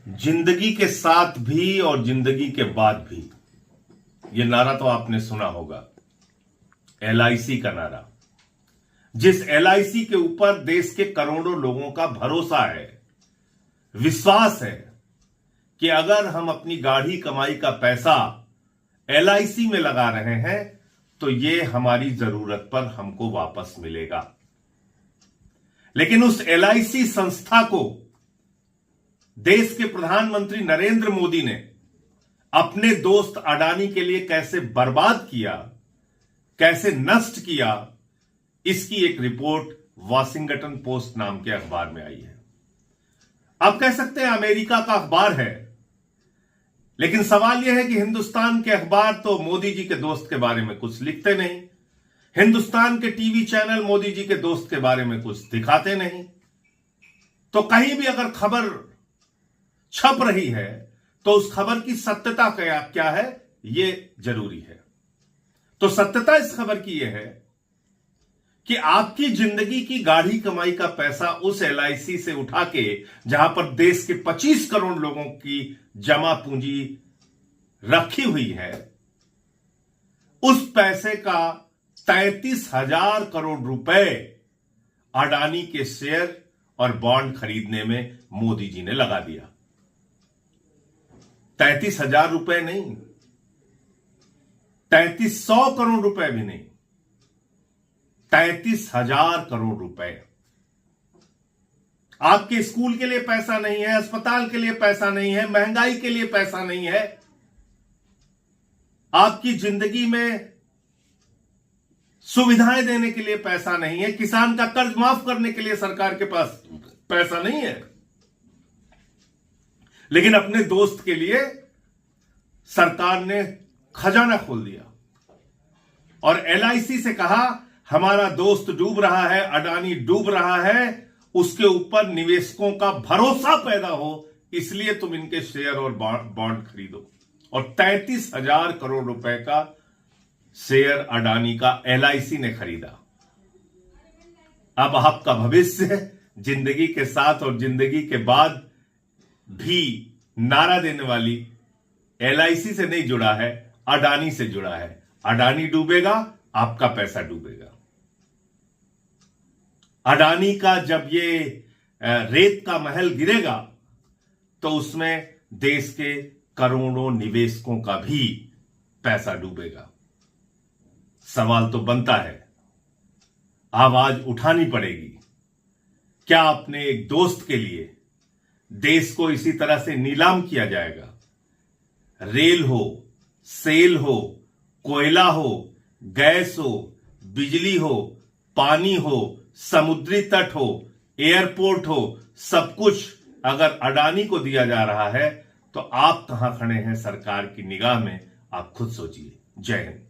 जिंदगी के साथ भी और जिंदगी के बाद भी, ये नारा तो आपने सुना होगा, एलआईसी का नारा। जिस एलआईसी के ऊपर देश के करोड़ों लोगों का भरोसा है, विश्वास है कि अगर हम अपनी गाढ़ी कमाई का पैसा एलआईसी में लगा रहे हैं तो ये हमारी जरूरत पर हमको वापस मिलेगा। लेकिन उस एलआईसी संस्था को देश के प्रधानमंत्री नरेंद्र मोदी ने अपने दोस्त अडानी के लिए कैसे बर्बाद किया, कैसे नष्ट किया, इसकी एक रिपोर्ट वॉशिंगटन पोस्ट नाम के अखबार में आई है। आप कह सकते हैं अमेरिका का अखबार है, लेकिन सवाल यह है कि हिंदुस्तान के अखबार तो मोदी जी के दोस्त के बारे में कुछ लिखते नहीं, हिंदुस्तान के टीवी चैनल मोदी जी के दोस्त के बारे में कुछ दिखाते नहीं। तो कहीं भी अगर खबर छप रही है तो उस खबर की सत्यता क्या है, यह जरूरी है। तो सत्यता इस खबर की यह है कि आपकी जिंदगी की गाढ़ी कमाई का पैसा उस एलआईसी से उठा के, जहां पर देश के 25 करोड़ लोगों की जमा पूंजी रखी हुई है, उस पैसे का 33,000 करोड़ रुपए अडानी के शेयर और बॉन्ड खरीदने में मोदी जी ने लगा दिया। 33,000 रुपए नहीं, 3300 करोड़ रुपए भी नहीं, 33,000 करोड़ रुपए। आपके स्कूल के लिए पैसा नहीं है, अस्पताल के लिए पैसा नहीं है, महंगाई के लिए पैसा नहीं है, आपकी जिंदगी में सुविधाएं देने के लिए पैसा नहीं है, किसान का कर्ज माफ करने के लिए सरकार के पास पैसा नहीं है, लेकिन अपने दोस्त के लिए सरकार ने खजाना खोल दिया और एलआईसी से कहा हमारा दोस्त डूब रहा है, अडानी डूब रहा है, उसके ऊपर निवेशकों का भरोसा पैदा हो, इसलिए तुम इनके शेयर और बॉन्ड खरीदो। और 33,000 करोड़ रुपए का शेयर अडानी का एलआईसी ने खरीदा। अब आपका भविष्य जिंदगी के साथ और जिंदगी के बाद भी नारा देने वाली एलआईसी से नहीं जुड़ा है, अडानी से जुड़ा है। अडानी डूबेगा, आपका पैसा डूबेगा। अडानी का जब ये रेत का महल गिरेगा तो उसमें देश के करोड़ों निवेशकों का भी पैसा डूबेगा। सवाल तो बनता है, आवाज उठानी पड़ेगी। क्या अपने एक दोस्त के लिए देश को इसी तरह से नीलाम किया जाएगा? रेल हो, सेल हो, कोयला हो, गैस हो, बिजली हो, पानी हो, समुद्री तट हो, एयरपोर्ट हो, सब कुछ अगर अडानी को दिया जा रहा है तो आप कहां खड़े हैं सरकार की निगाह में? आप खुद सोचिए। जय हिंद।